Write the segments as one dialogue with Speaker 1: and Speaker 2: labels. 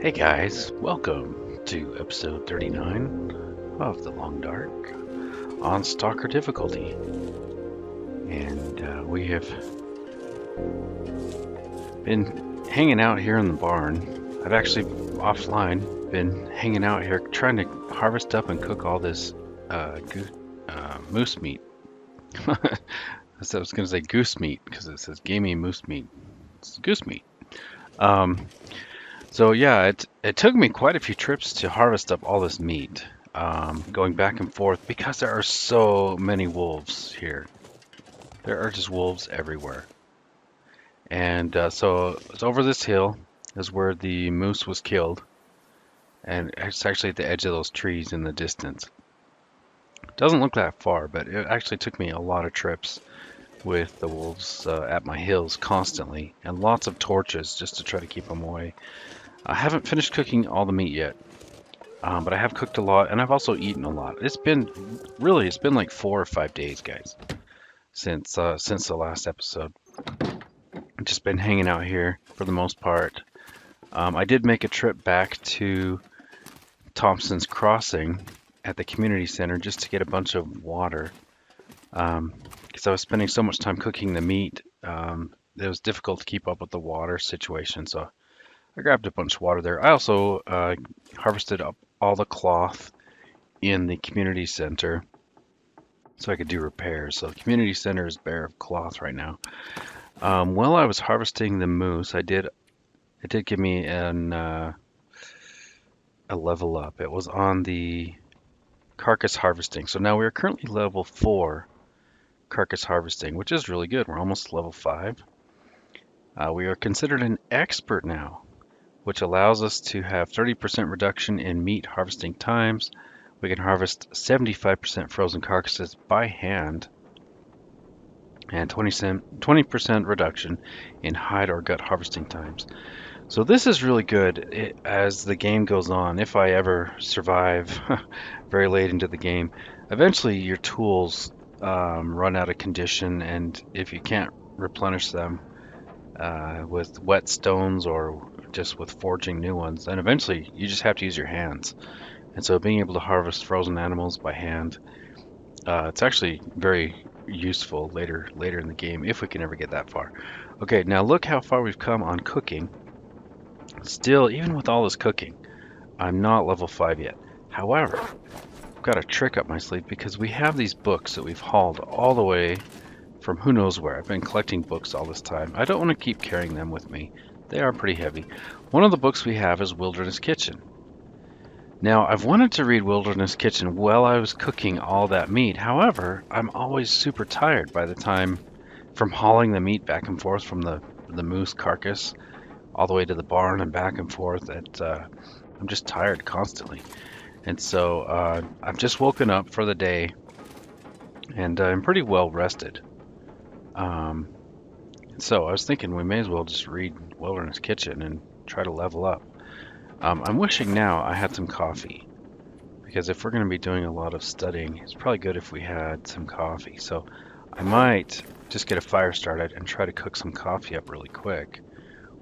Speaker 1: Hey guys, welcome to episode 39 of The Long Dark on Stalker difficulty. And we have been hanging out here in the barn. I've actually, offline, been hanging out here trying to harvest up and cook all this moose meat. I was going to say goose meat because it says gamey moose meat. It's goose meat. Um, So yeah, it took me quite a few trips to harvest up all this meat, going back and forth because there are so many wolves here. There are just wolves everywhere. And so it's over this hill is where the moose was killed, and it's actually at the edge of those trees in the distance. It doesn't look that far, but it actually took me a lot of trips with the wolves at my hills constantly, and lots of torches just to try to keep them away. I haven't finished cooking all the meat yet. But I have cooked a lot, and I've also eaten a lot. It's been like 4 or 5 days, guys, since the last episode. I've just been hanging out here for the most part. I did make a trip back to Thompson's Crossing at the community center just to get a bunch of water, because I was spending so much time cooking the meat. It was difficult to keep up with the water situation, so I grabbed a bunch of water there. I also harvested up all the cloth in the community center so I could do repairs. So the community center is bare of cloth right now. While I was harvesting the moose, it did give me a level up. It was on the carcass harvesting. So now we're currently level 4 carcass harvesting, which is really good. We're almost level 5. We are considered an expert now, which allows us to have 30% reduction in meat harvesting times. We can harvest 75% frozen carcasses by hand and 20% reduction in hide or gut harvesting times. So this is really good as the game goes on. If I ever survive very late into the game, eventually your tools run out of condition, and if you can't replenish them with whetstones or just with forging new ones, then eventually you just have to use your hands. And so being able to harvest frozen animals by hand, it's actually very useful later in the game if we can ever get that far. Okay, now look how far we've come on cooking. Still, even with all this cooking, I'm not level 5 yet. However, I've got a trick up my sleeve because we have these books that we've hauled all the way from who knows where. I've been collecting books all this time. I don't want to keep carrying them with me. They are pretty heavy. One of the books we have is Wilderness Kitchen. Now, I've wanted to read Wilderness Kitchen while I was cooking all that meat. However, I'm always super tired by the time from hauling the meat back and forth from the moose carcass all the way to the barn and back and forth. I'm just tired constantly. And so I've just woken up for the day, and I'm pretty well rested. Um, so I was thinking we may as well just read Wilderness Kitchen and try to level up. I'm wishing now I had some coffee, because if we're going to be doing a lot of studying, it's probably good if we had some coffee. So I might just get a fire started and try to cook some coffee up really quick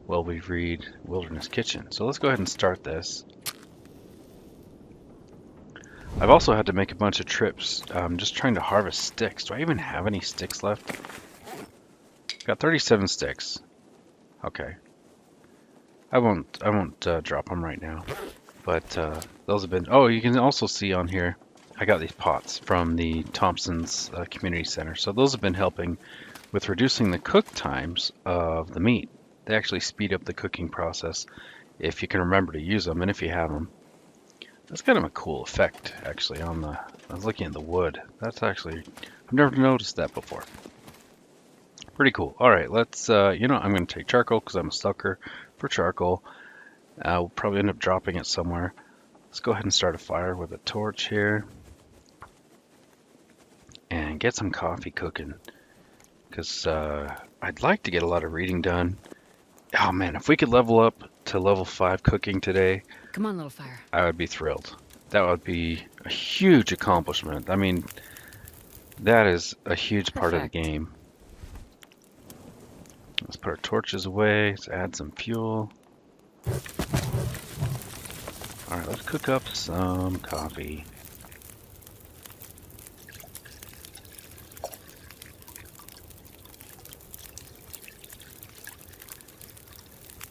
Speaker 1: while we read Wilderness Kitchen. So let's go ahead and start this. I've also had to make a bunch of trips just trying to harvest sticks. Do I even have any sticks left? Got 37 sticks. Okay. I won't drop them right now. But those have been... Oh, you can also see on here, I got these pots from the Thompson's Community Center. So those have been helping with reducing the cook times of the meat. They actually speed up the cooking process if you can remember to use them and if you have them. That's kind of a cool effect, actually, on the... I was looking at the wood. That's actually... I've never noticed that before. Pretty cool. All right, let's... I'm going to take charcoal because I'm a sucker for charcoal. We'll probably end up dropping it somewhere. Let's go ahead and start a fire with a torch here. And get some coffee cooking. Because I'd like to get a lot of reading done. Oh man, if we could level up to level 5 cooking today,
Speaker 2: Come on, little fire.
Speaker 1: I would be thrilled. That would be a huge accomplishment. I mean, that is a huge part of the game. Let's put our torches away. Let's add some fuel. Alright, let's cook up some coffee.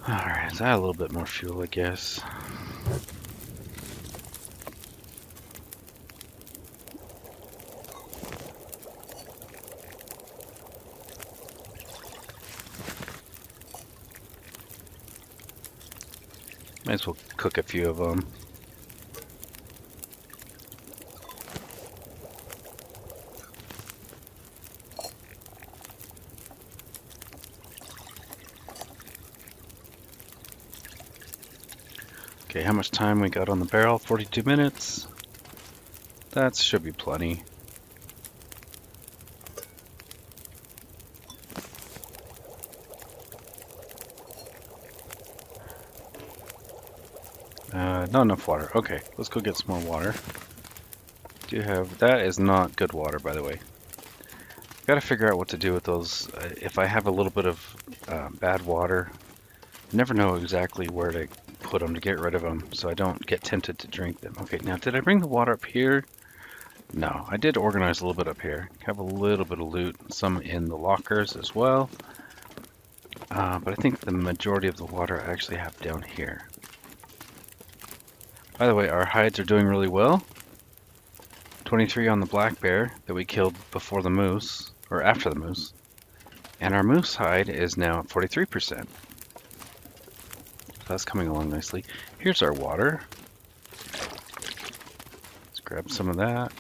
Speaker 1: Alright, let's add a little bit more fuel, I guess. Might as well cook a few of them. Okay, how much time we got on the barrel? 42 minutes. That should be plenty. Not enough water. Okay, let's go get some more water. Do have that is not good water, by the way. Got to figure out what to do with those. If I have a little bit of bad water, I never know exactly where to put them to get rid of them, so I don't get tempted to drink them. Okay, now did I bring the water up here? No, I did organize a little bit up here. Have a little bit of loot, some in the lockers as well. But I think the majority of the water I actually have down here. By the way, our hides are doing really well. 23 on the black bear that we killed before the moose, or after the moose. And our moose hide is now at 43%. So that's coming along nicely. Here's our water. Let's grab some of that.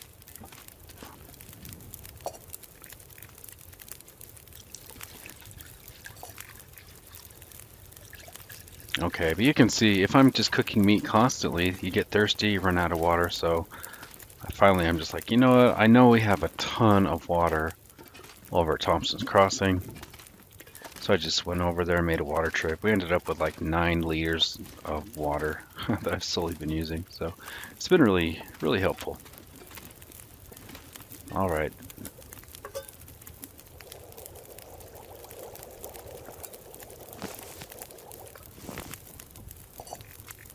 Speaker 1: Okay, but you can see if I'm just cooking meat constantly, you get thirsty, you run out of water, so finally I'm just like, you know what, I know we have a ton of water over at Thompson's Crossing, so I just went over there and made a water trip. We ended up with like 9 liters of water that I've slowly been using, so it's been really, really helpful. Alright.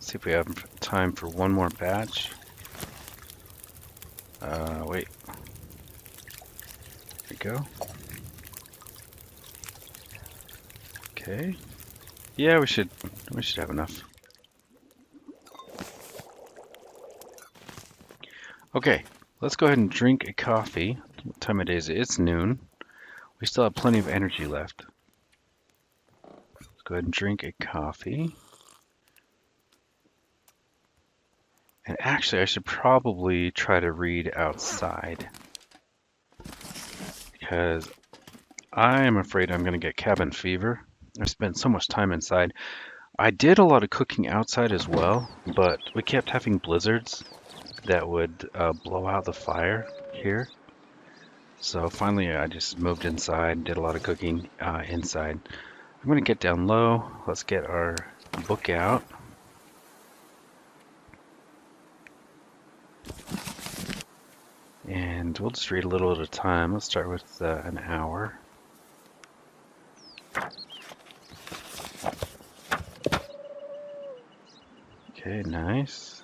Speaker 1: See if we have time for one more batch. Wait. There we go. Okay. Yeah, we should have enough. Okay, let's go ahead and drink a coffee. What time of day is it? It's noon. We still have plenty of energy left. Let's go ahead and drink a coffee. And actually, I should probably try to read outside. Because I am afraid I'm going to get cabin fever. I've spent so much time inside. I did a lot of cooking outside as well, but we kept having blizzards that would blow out the fire here. So finally I just moved inside, did a lot of cooking inside. I'm going to get down low. Let's get our book out. And we'll just read a little at a time. Let's start with an hour. Okay, nice.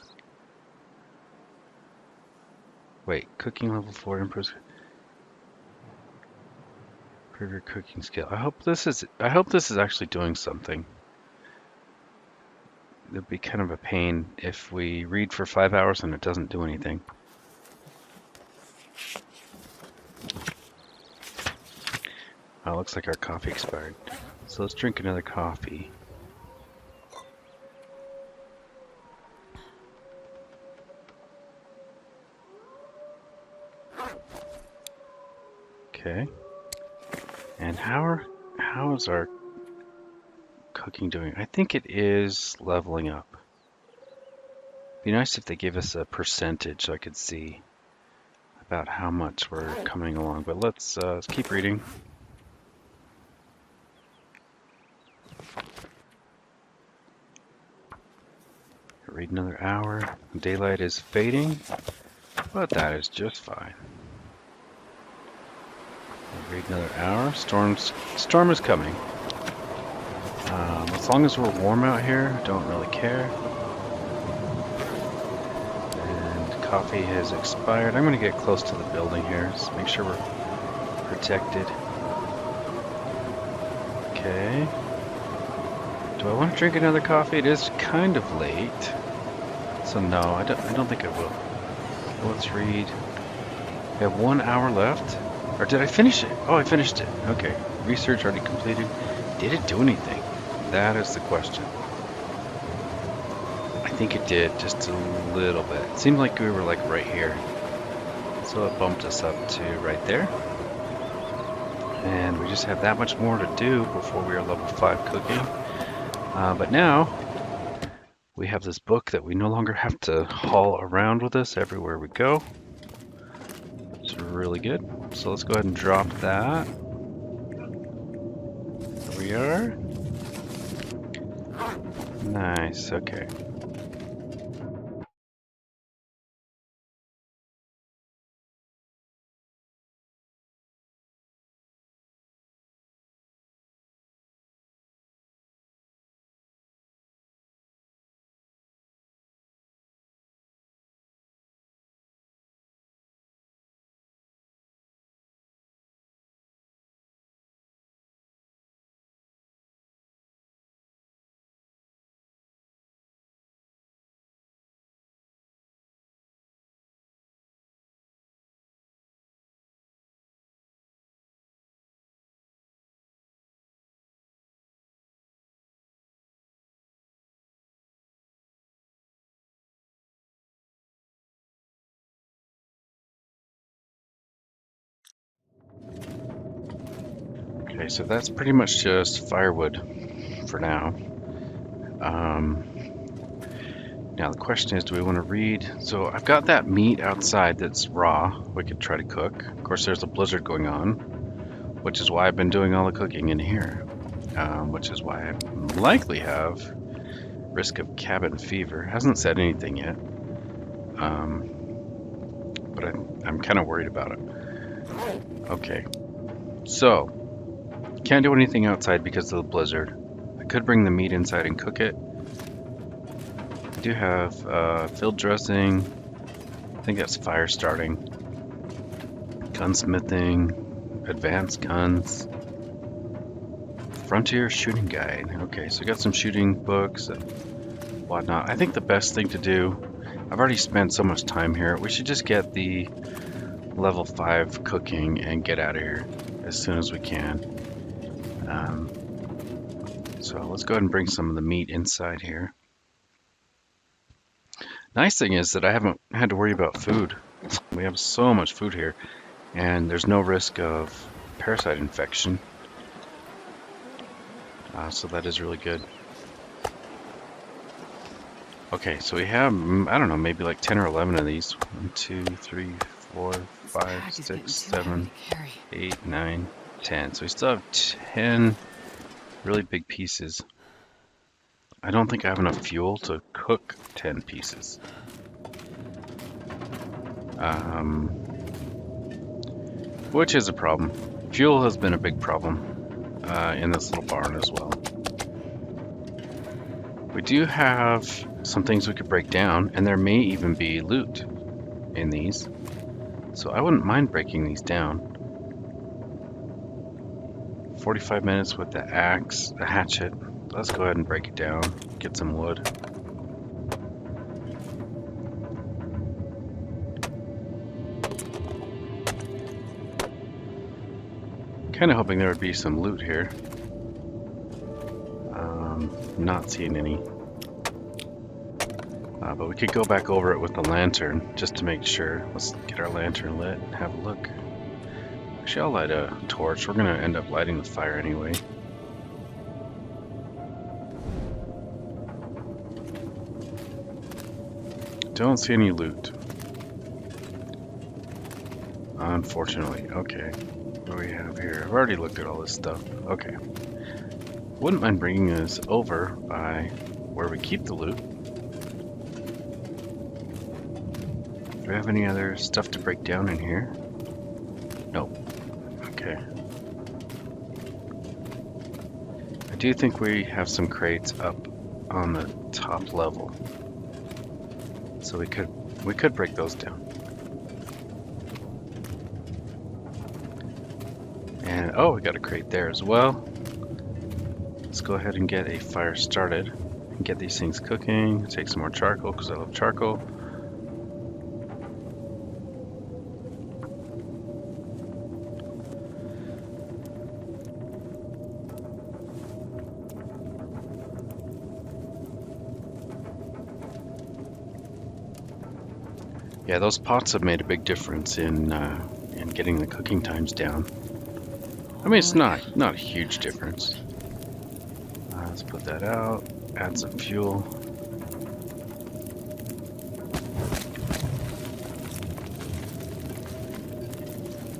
Speaker 1: Wait, cooking level 4 improves your cooking skill. I hope this is actually doing something. It'd be kind of a pain if we read for 5 hours and it doesn't do anything. Oh, looks like our coffee expired. So let's drink another coffee. Okay. And how is our cooking doing? I think it is leveling up. Be nice if they gave us a percentage so I could see about how much we're coming along. But let's keep reading. Read another hour. Daylight is fading, but that is just fine. Read another hour. Storm is coming. As long as we're warm out here, don't really care. coffee has expired. I'm going to get close to the building here, just make sure we're protected. Okay. Do I want to drink another coffee? It is kind of late. So no, I don't think I will. Let's read. We have 1 hour left. Or did I finish it? Oh, I finished it. Okay. Research already completed. Did it do anything? That is the question. I think it did, just a little bit. It seemed like we were like right here. So it bumped us up to right there. And we just have that much more to do before we are level 5 cooking. But now, we have this book that we no longer have to haul around with us everywhere we go. It's really good. So let's go ahead and drop that. There we are. Nice, okay. Okay, so that's pretty much just firewood for now. Now the question is, do we want to read? So I've got that meat outside that's raw. We could try to cook. Of course, there's a blizzard going on, which is why I've been doing all the cooking in here. Which is why I likely have risk of cabin fever. Hasn't said anything yet. But I'm kind of worried about it. Okay, so can't do anything outside because of the blizzard. I could bring the meat inside and cook it. I do have field dressing. I think that's fire starting. Gunsmithing, advanced guns, frontier shooting guide. Okay, so I got some shooting books and whatnot. I think the best thing to do, I've already spent so much time here, we should just get the level 5 cooking and get out of here as soon as we can. So let's go ahead and bring some of the meat inside here. Nice thing is that I haven't had to worry about food. We have so much food here, and there's no risk of parasite infection. So that is really good. Okay, so we have, I don't know, maybe like 10 or 11 of these. 1, 2, 3, 4, 5, 6, 7, 8, 9, 10. So we still have 10 really big pieces. I don't think I have enough fuel to cook 10 pieces. Which is a problem. Fuel has been a big problem in this little barn as well. We do have some things we could break down, and there may even be loot in these. So I wouldn't mind breaking these down. 45 minutes with the axe, the hatchet. Let's go ahead and break it down, get some wood. Kind of hoping there would be some loot here. Not seeing any. But we could go back over it with the lantern just to make sure. Let's get our lantern lit and have a look. Actually, I'll light a torch. We're going to end up lighting the fire anyway. Don't see any loot. Unfortunately. Okay. What do we have here? I've already looked at all this stuff. Okay. Wouldn't mind bringing this over by where we keep the loot. Do we have any other stuff to break down in here? Nope. Okay. I do think we have some crates up on the top level. So we could We could break those down. And oh, we got a crate there as well. Let's go ahead and get a fire started and get these things cooking. Take some more charcoal because I love charcoal. Yeah, those pots have made a big difference in getting the cooking times down. I mean, it's not a huge difference. Let's put that out. Add some fuel.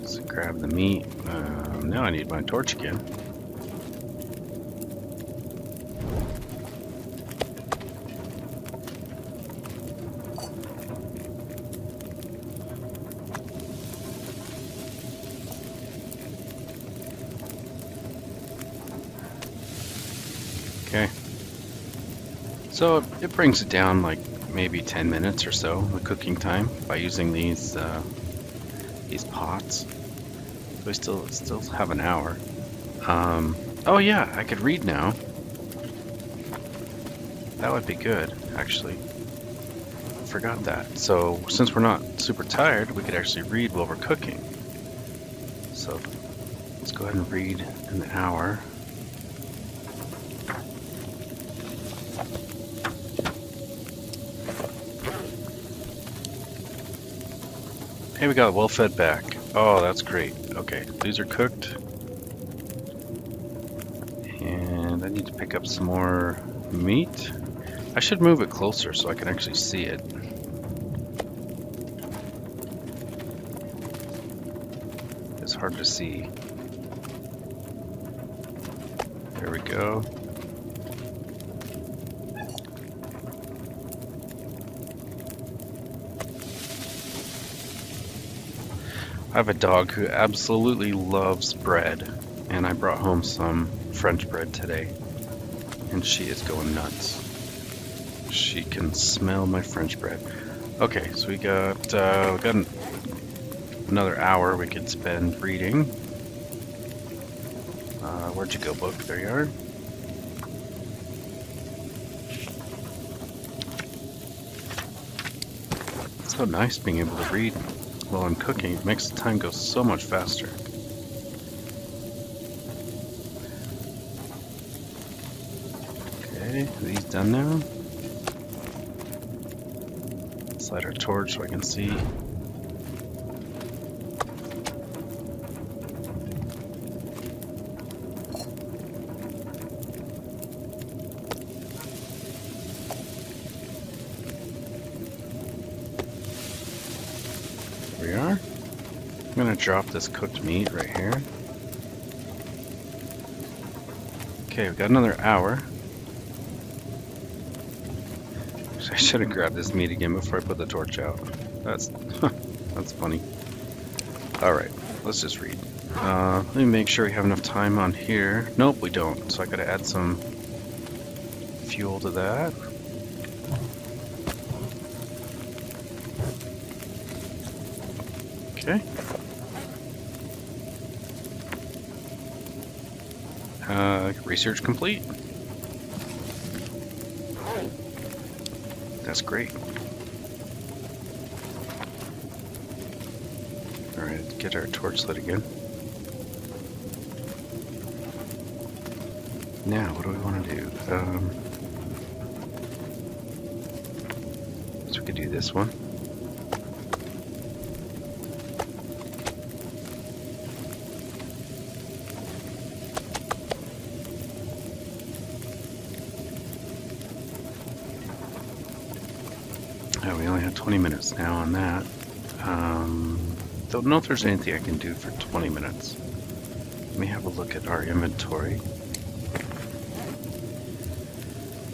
Speaker 1: Let's grab the meat. Now I need my torch again. Okay. So it brings it down like maybe 10 minutes or so, the cooking time, by using these pots. So we still have an hour. Oh yeah, I could read now. That would be good, actually. Forgot that. So since we're not super tired, we could actually read while we're cooking. So let's go ahead and read an hour. Hey, we got a well-fed back. Oh, that's great. Okay, these are cooked. And I need to pick up some more meat. I should move it closer so I can actually see it. It's hard to see. There we go. I have a dog who absolutely loves bread, and I brought home some French bread today, and she is going nuts. She can smell my French bread. Okay, so we got another hour we could spend reading. Where'd you go, book? There you are. It's so nice being able to read while I'm cooking. It makes the time go so much faster. Okay, are these done now? Slide our torch so I can see. Here we are. I'm gonna drop this cooked meat right here. Okay, we've got another hour. I should have grabbed this meat again before I put the torch out. That's that's funny. Alright, let's just read. Let me make sure we have enough time on here. Nope, we don't. So I gotta add some fuel to that. Okay. Research complete. That's great. Alright, get our torch lit again. Now, what do we want to do? So we could do this one. We only have 20 minutes now on that. Don't know if there's anything I can do for 20 minutes. Let me have a look at our inventory.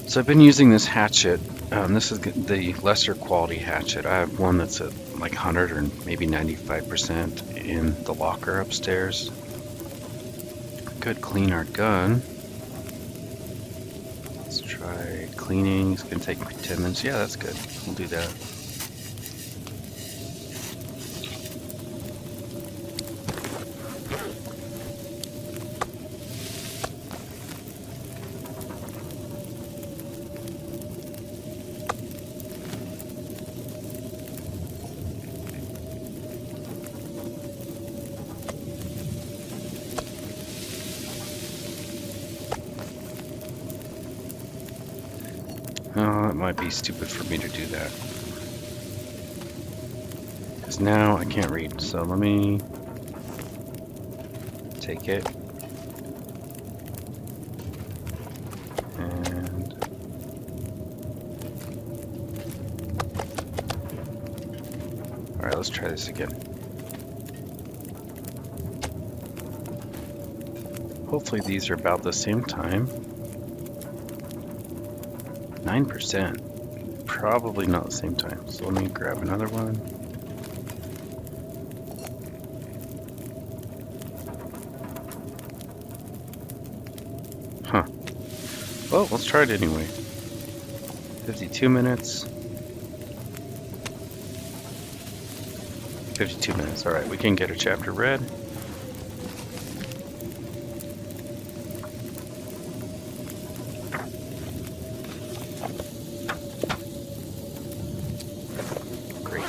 Speaker 1: So I've been using this hatchet. This is the lesser quality hatchet. I have one that's at like 100 or maybe 95% in the locker upstairs. Could clean our gun. Let's try cleaning. It's gonna take 10 minutes. Yeah, that's good. We'll do that. might be stupid for me to do that. Because now I can't read. So let me take it. And alright, let's try this again. Hopefully these are about the same time. 9%. Probably not the same time. So let me grab another one. Huh. Well, let's try it anyway. 52 minutes. 52 minutes. Alright, we can get a chapter read. Great.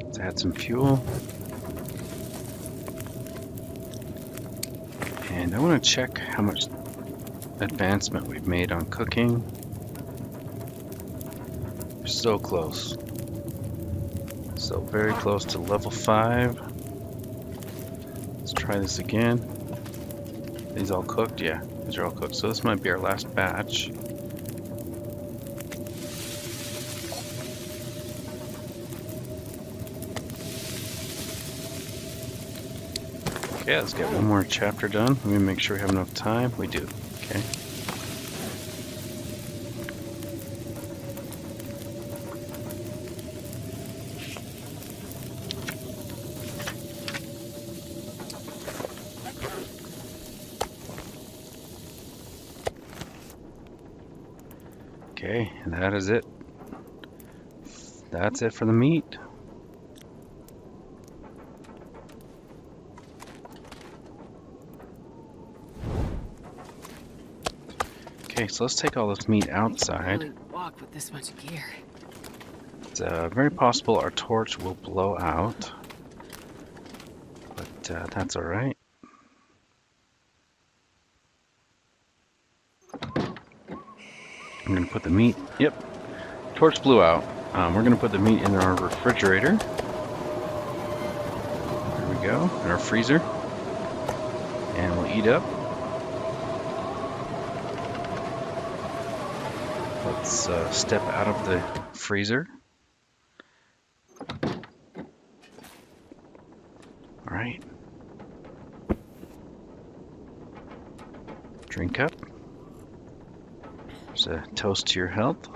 Speaker 1: Let's add some fuel. And I want to check how much advancement we've made on cooking. We're so close. So very close to level 5. Let's try this again. These all cooked? Yeah, these are all cooked. So this might be our last batch. Okay, let's get one more chapter done. Let me make sure we have enough time. We do. Okay. Okay, and that is it. That's it for the meat. Okay, so let's take all this meat outside.
Speaker 2: Really walk with this much gear.
Speaker 1: It's very possible our torch will blow out, but that's all right. I'm gonna put the meat. Yep, torch blew out. We're gonna put the meat in our refrigerator. There we go, in our freezer, and we'll eat up. Let's step out of the freezer. All right. Drink up. There's a toast to your health.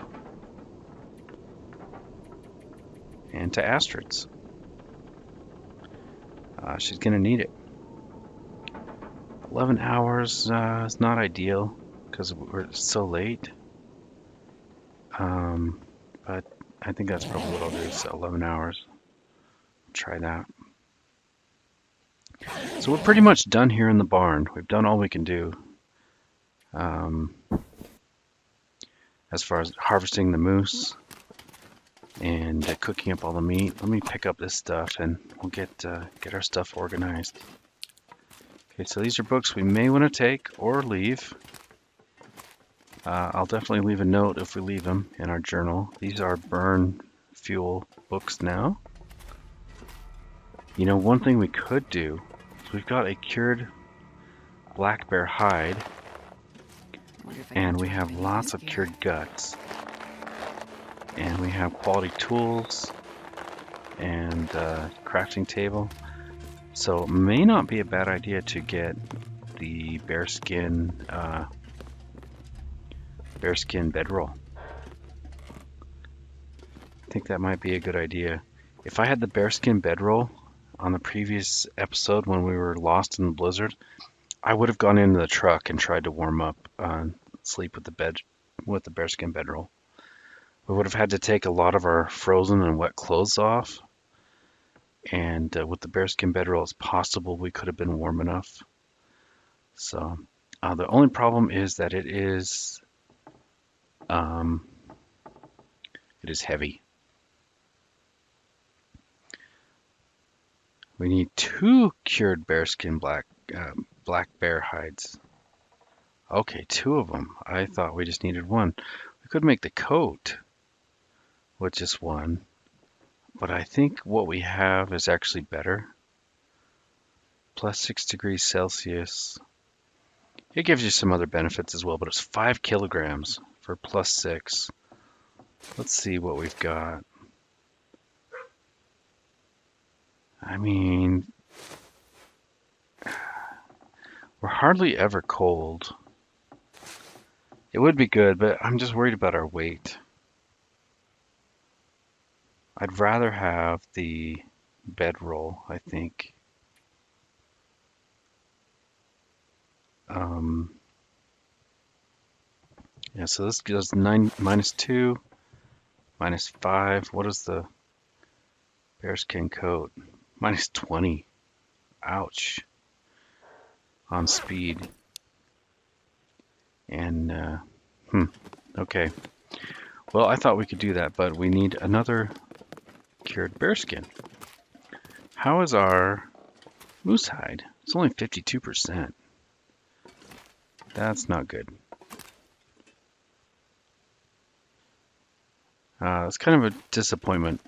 Speaker 1: And to Astrid's. She's gonna need it. 11 hours is not ideal because we're so late. But I think that's probably what I'll do, is 11 hours. Try that. So we're pretty much done here in the barn. We've done all we can do. As far as harvesting the moose and cooking up all the meat. Let me pick up this stuff and we'll get our stuff organized. Okay, so these are books we may want to take or leave. I'll definitely leave a note if we leave them in our journal. These are burn fuel books now. You know, one thing we could do is we've got a cured black bear hide, and we have lots of cured guts, and we have quality tools and crafting table. So it may not be a bad idea to get the bearskin bedroll. I think that might be a good idea. If I had the bearskin bedroll on the previous episode when we were lost in the blizzard, I would have gone into the truck and tried to warm up, sleep with the bearskin bedroll. We would have had to take a lot of our frozen and wet clothes off, and with the bearskin bedroll, it's possible we could have been warm enough. So the only problem is that it is heavy. We need 2 cured bearskin black black bear hides. Okay, two of them. I thought we just needed one. We could make the coat with just one, but I think what we have is actually better. Plus 6 degrees Celsius. It gives you some other benefits as well, but it's 5 kilograms for plus 6. Let's see what we've got. I mean, we're hardly ever cold. It would be good, but I'm just worried about our weight. I'd rather have the bedroll, I think. Um, yeah, so this goes 9 -2, -5. What is the bearskin coat? -20. Ouch. On speed. And, okay. Well, I thought we could do that, but we need another cured bearskin. How is our moose hide? It's only 52%. That's not good. It's kind of a disappointment.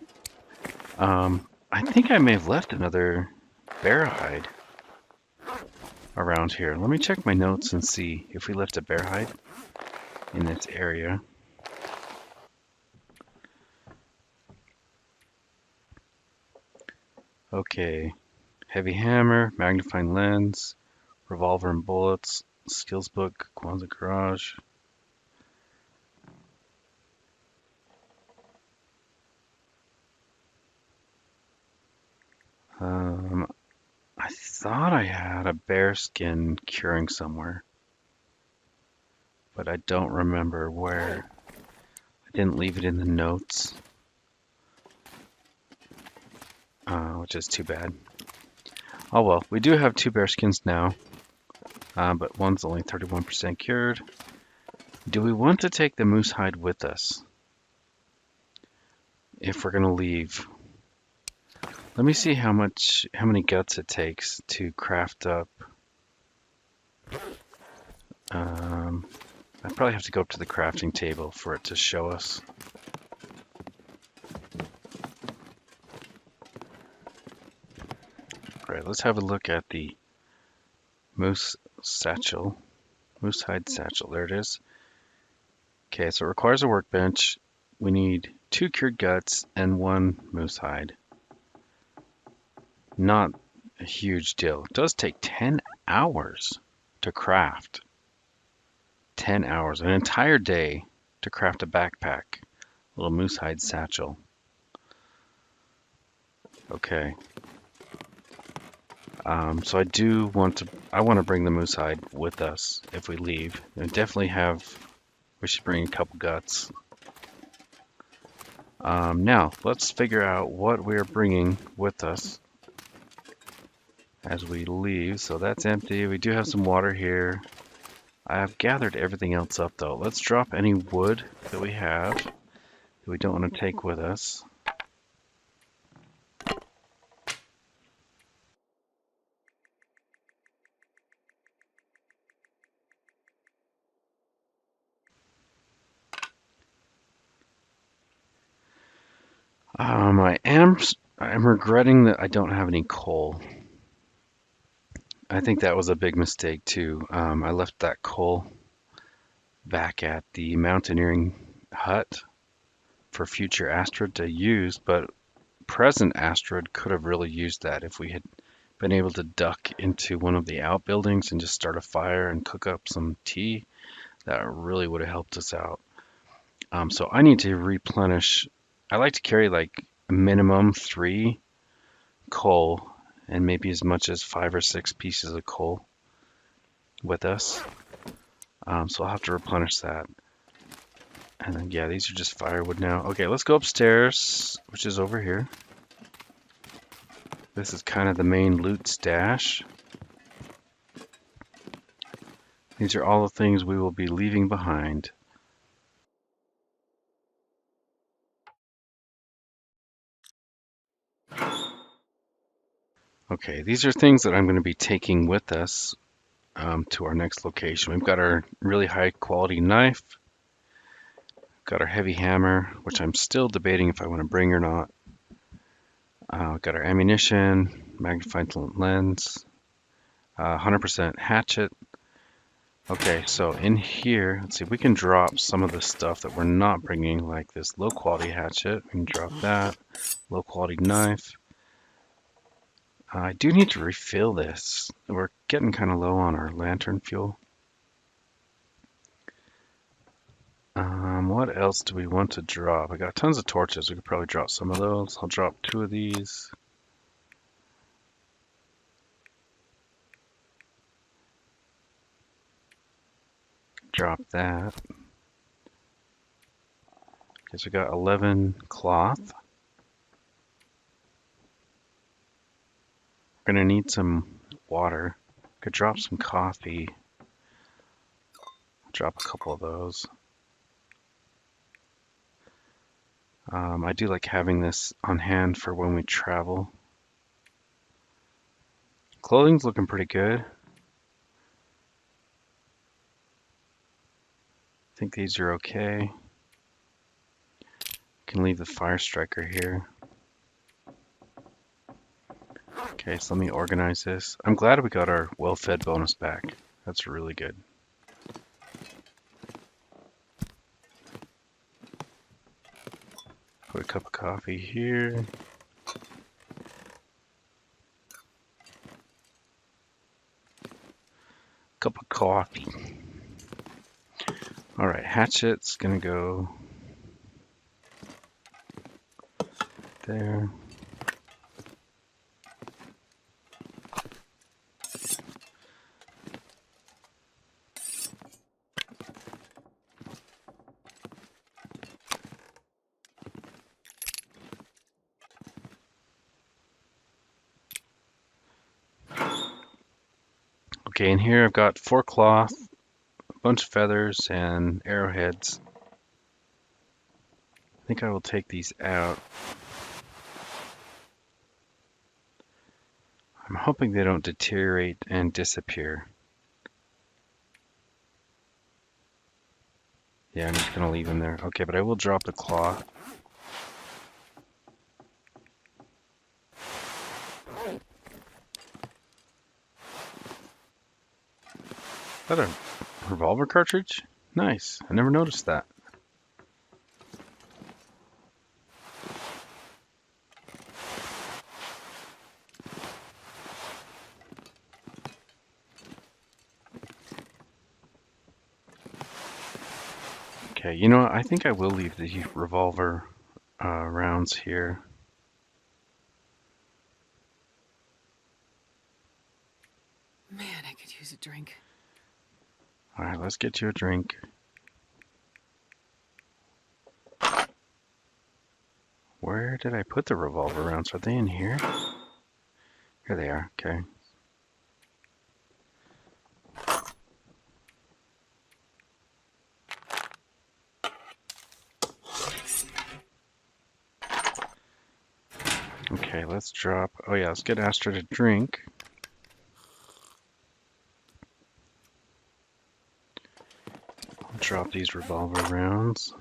Speaker 1: I think I may have left another bear hide around here. Let me check my notes and see if we left a bear hide in this area. Okay, heavy hammer, magnifying lens, revolver and bullets, skills book, Kwanzaa garage. I thought I had a bear skin curing somewhere, but I don't remember where. I didn't leave it in the notes, which is too bad. Oh well, we do have 2 bear skins now, but one's only 31% cured. Do we want to take the moose hide with us if we're gonna leave? Let me see how many guts it takes to craft up. I probably have to go up to the crafting table for it to show us. All right, let's have a look at the moose satchel. Moose hide satchel, there it is. Okay, so it requires a workbench. We need 2 cured guts and 1 moose hide. Not a huge deal. It does take 10 hours to craft. 10 hours, an entire day to craft a backpack. Little moose hide satchel. Okay. So I want to bring the moose hide with us if we leave. And we should bring a couple guts. Now, let's figure out what we're bringing with us as we leave. So that's empty. We do have some water here. I have gathered everything else up though. Let's drop any wood that we have that we don't want to take with us. I'm regretting that I don't have any coal. I think that was a big mistake too. I left that coal back at the mountaineering hut for future Astrid to use, but present Astrid could have really used that if we had been able to duck into one of the outbuildings and just start a fire and cook up some tea. That really would have helped us out. So I need to replenish. I like to carry like a minimum 3 coal and maybe as much as 5 or 6 pieces of coal with us. So I'll have to replenish that. And then, yeah, these are just firewood now. Okay, let's go upstairs, which is over here. This is kind of the main loot stash. These are all the things we will be leaving behind. Okay, these are things that I'm going to be taking with us to our next location. We've got our really high quality knife, got our heavy hammer, which I'm still debating if I want to bring or not. Got our ammunition, magnifying lens, 100% hatchet. Okay, so in here, let's see, we can drop some of the stuff that we're not bringing, like this low quality hatchet. We can drop that. Low quality knife. I do need to refill this. We're getting kind of low on our lantern fuel. What else do we want to drop? I got tons of torches. We could probably drop some of those. I'll drop 2 of these. Drop that. Okay, so we got 11 cloth. We're gonna need some water. Could drop some coffee. Drop a couple of those. I do like having this on hand for when we travel. Clothing's looking pretty good. I think these are okay. Can leave the fire striker here. Okay, so let me organize this. I'm glad we got our well-fed bonus back. That's really good. Put a cup of coffee here. Cup of coffee. All right, hatchet's gonna go there. Okay, in here I've got 4 cloth, a bunch of feathers, and arrowheads. I think I will take these out. I'm hoping they don't deteriorate and disappear. Yeah, I'm just gonna leave them there. Okay, but I will drop the cloth. Is that a revolver cartridge? Nice. I never noticed that. Okay, you know what? I think I will leave the revolver rounds here.
Speaker 2: Man, I could use a drink.
Speaker 1: All right, let's get you a drink. Where did I put the revolver rounds? Are they in here? Here they are. Okay. Okay, let's drop. Oh yeah, let's get Astra to drink. I'll drop these revolver rounds.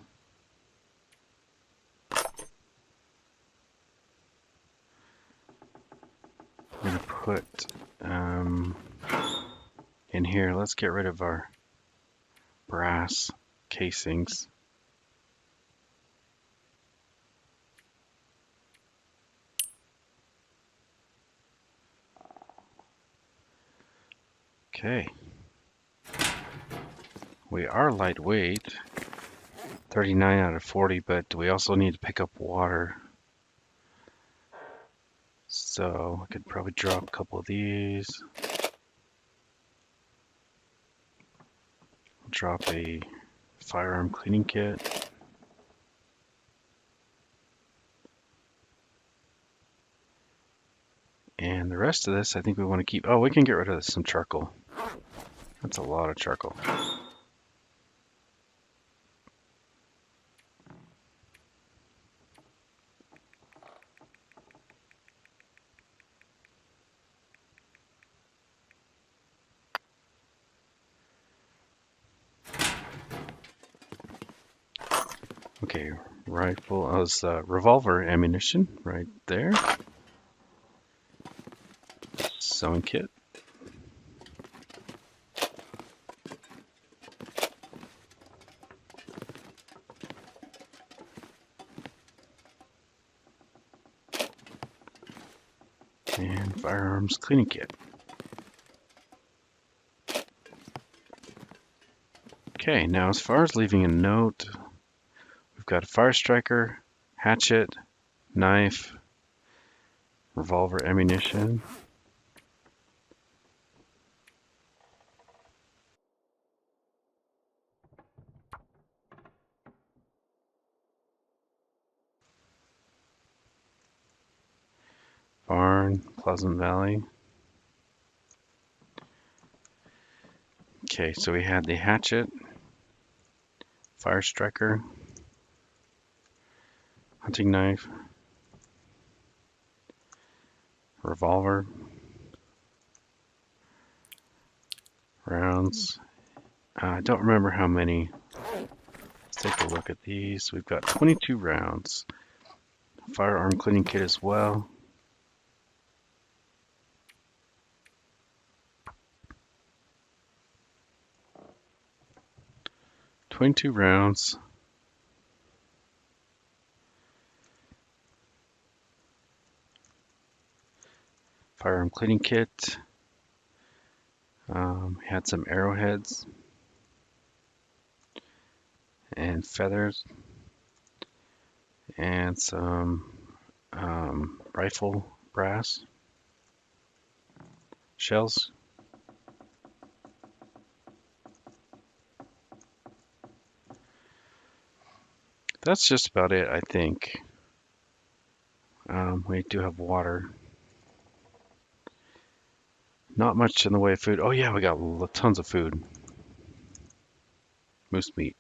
Speaker 1: I'm gonna put in here. Let's get rid of our brass casings. Okay. We are lightweight, 39 out of 40, but we also need to pick up water. So I could probably drop a couple of these. Drop a firearm cleaning kit. And the rest of this, I think we want to keep. Oh, we can get rid of some charcoal. That's a lot of charcoal. Okay, rifle. Revolver ammunition right there. Sewing kit. And firearms cleaning kit. Okay, now as far as leaving a note, we've got a fire striker, hatchet, knife, revolver ammunition. Barn, Pleasant Valley. Okay, so we had the hatchet, fire striker, hunting knife, revolver, rounds. I don't remember how many. Let's take a look at these. We've got 22 rounds. Firearm cleaning kit as well. .22 rounds. Firearm cleaning kit. Had some arrowheads and feathers and some rifle brass shells. That's just about it, I think. We do have water. Not much in the way of food. Oh yeah, we got tons of food. Moose meat.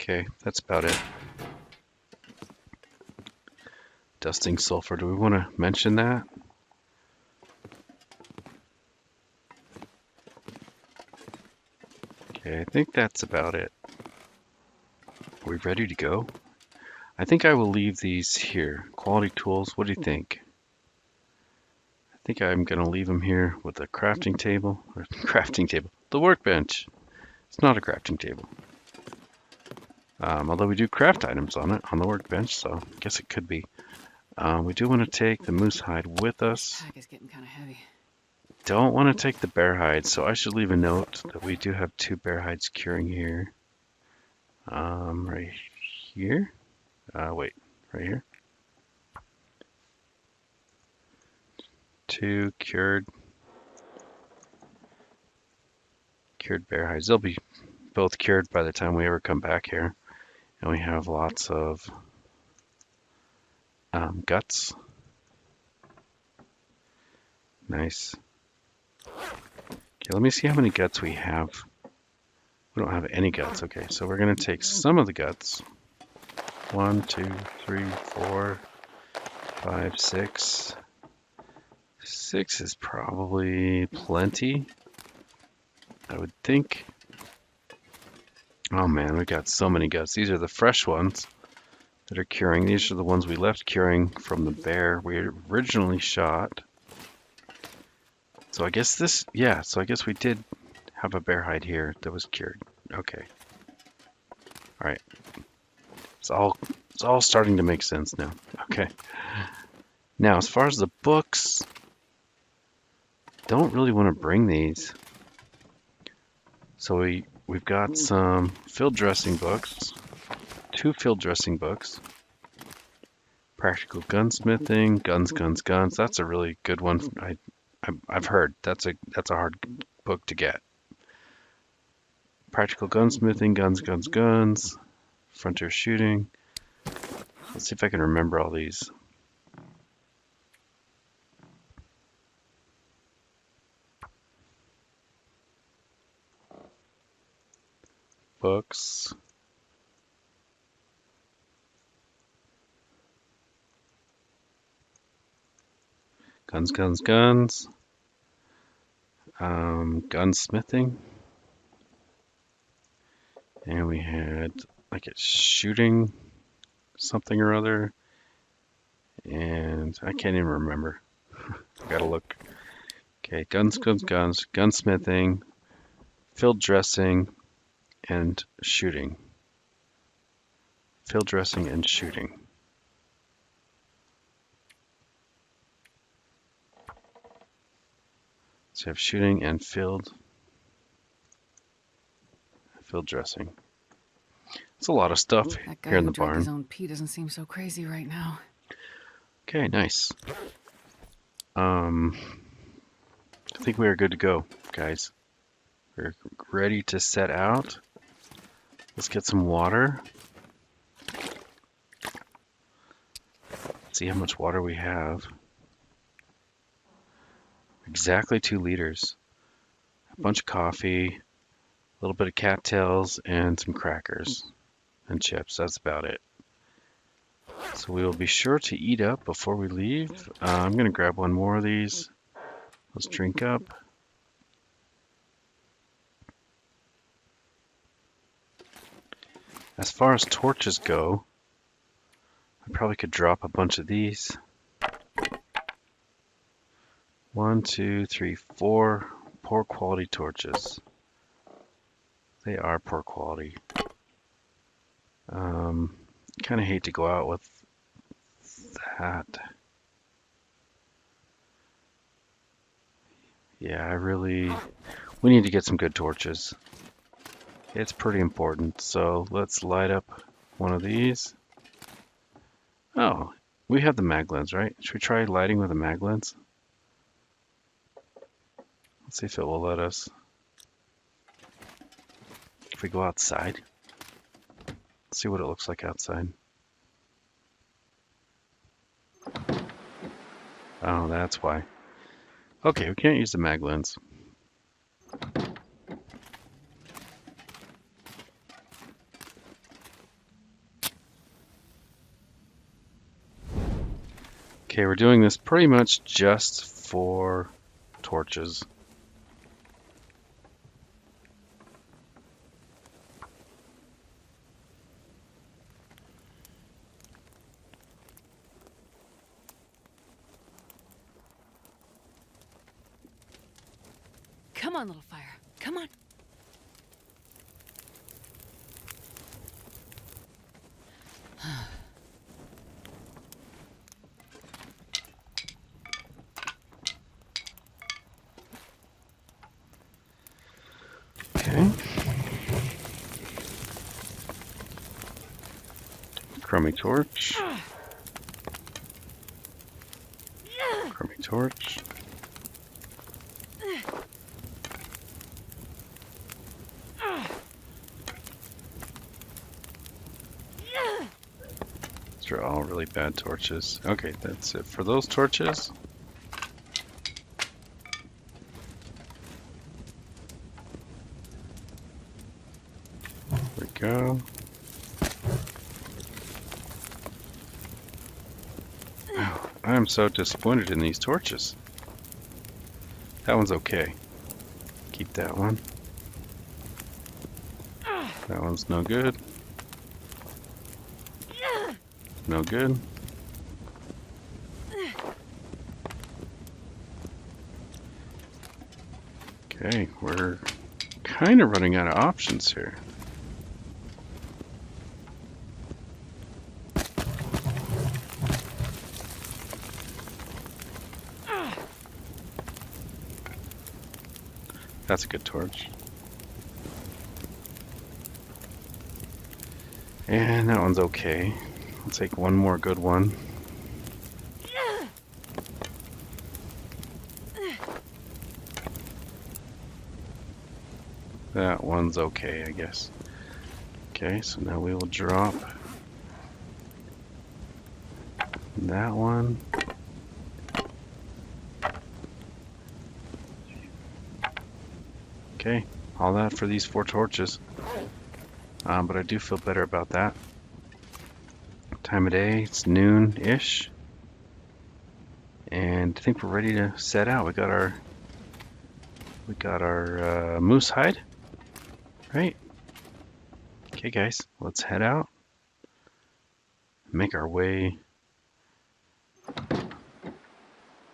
Speaker 1: Okay, that's about it. Dusting sulfur. Do we want to mention that? Okay, I think that's about it. Are we ready to go? I think I will leave these here. Quality tools, what do you think? I think I'm going to leave them here with the crafting table. Or crafting table. The workbench. It's not a crafting table. Although we do craft items on it, on the workbench, so I guess it could be. We do want to take the moose hide with us.
Speaker 2: Pack is getting kind of heavy.
Speaker 1: Don't want to take the bear hide, so I should leave a note that we do have 2 bear hides curing here. Right here? Wait, right here? 2 cured bear hides. They'll be both cured by the time we ever come back here. And we have lots of guts. Nice. Okay, let me see how many guts we have. We don't have any guts. Okay, so we're going to take some of the guts. 1, 2, 3, 4, 5, 6. 6 is probably plenty, I would think. Oh man, we got so many guts. These are the fresh ones that are curing. These are the ones we left curing from the bear we originally shot. So I guess this, yeah, so I guess we did have a bear hide here that was cured. Okay. All right. It's all starting to make sense now. Okay. Now, as far as the books, don't really want to bring these. So we've got some field dressing books, 2 field dressing books. Practical gunsmithing, guns. That's a really good one. I've heard that's a hard book to get. Practical gunsmithing, guns. Frontier shooting. Let's see if I can remember all these. Books. Guns, guns, guns. Gunsmithing. And we had like a shooting something or other. And I can't even remember. Gotta look. Okay, guns, guns, guns, gunsmithing, field dressing, and shooting. Field dressing and shooting. So you have shooting and field dressing. It's a lot of stuff
Speaker 2: That
Speaker 1: here
Speaker 2: guy
Speaker 1: in
Speaker 2: who
Speaker 1: the
Speaker 2: drank his
Speaker 1: barn.
Speaker 2: own pee doesn't seem so crazy right now.
Speaker 1: Okay, nice. I think we are good to go, guys. We're ready to set out. Let's get some water. See how much water we have. Exactly 2 liters. A bunch of coffee, a little bit of cattails, and some crackers and chips. That's about it. So we will be sure to eat up before we leave. I'm going to grab one more of these. Let's drink up. As far as torches go, I probably could drop a bunch of these. 1, 2, 3, 4 poor quality torches. They are poor quality. Kind of hate to go out with that. Yeah, we need to get some good torches. It's pretty important. So let's light up one of these. Oh, we have the mag lens, right? Should we try lighting with a mag lens? Let's see if it will let us. If we go outside, let's see what it looks like outside. Oh, that's why. Okay, we can't use the mag lens. Okay, we're doing this pretty much just for torches.
Speaker 2: Come on, little fire. Come on.
Speaker 1: Okay. Crummy torch. Crummy torch. These are all really bad torches. Okay, that's it for those torches. There we go. Oh, I am so disappointed in these torches. That one's okay. Keep that one. That one's no good. No good. Okay, we're kind of running out of options here. That's a good torch. And that one's okay. I'll take one more good one. That one's okay, I guess. Okay, so now we will drop that one. Okay, all that for these 4 torches. But I do feel better about that. Time of day, it's noon-ish. and I think we're ready to set out. We got our moose hide, right? Okay, guys, let's head out. Make our way.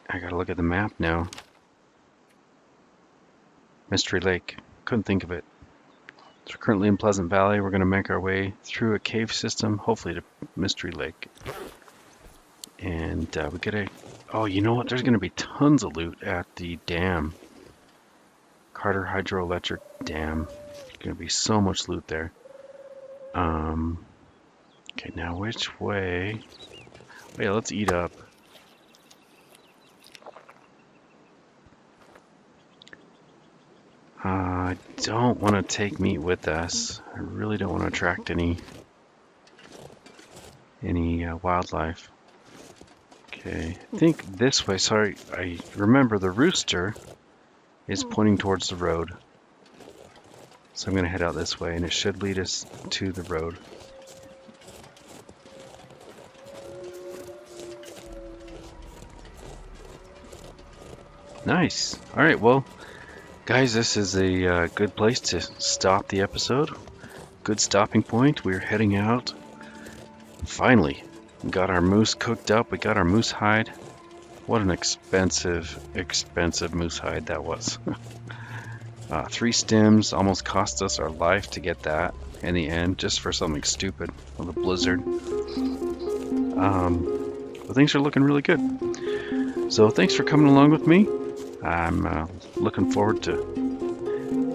Speaker 1: I gotta look at the map now. Mystery Lake. Couldn't think of it. So we're currently in Pleasant Valley. We're gonna make our way through a cave system, hopefully to Mystery Lake. And we gotta. Oh, you know what? There's gonna be tons of loot at the dam. Carter Hydroelectric Dam. There's gonna be so much loot there. Okay, now which way? Oh, yeah, let's eat up. I don't want to take meat with us. I really don't want to attract any wildlife. Okay, I think this way. Sorry, I remember the rooster is pointing towards the road. So I'm going to head out this way, and it should lead us to the road. Nice. All right, well, guys, this is a good place to stop the episode. Good stopping point. We're heading out. Finally, we got our moose cooked up. We got our moose hide. What an expensive moose hide that was. 3 stems, almost cost us our life to get that in the end, just for something stupid with a blizzard. But things are looking really good. So thanks for coming along with me. I'm looking forward to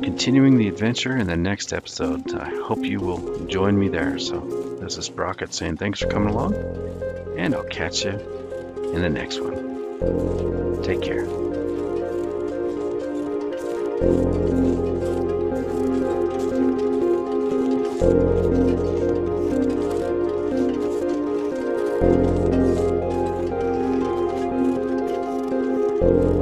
Speaker 1: continuing the adventure in the next episode. I hope you will join me there. So this is Brockett saying thanks for coming along, and I'll catch you in the next one. Take care. Thank you.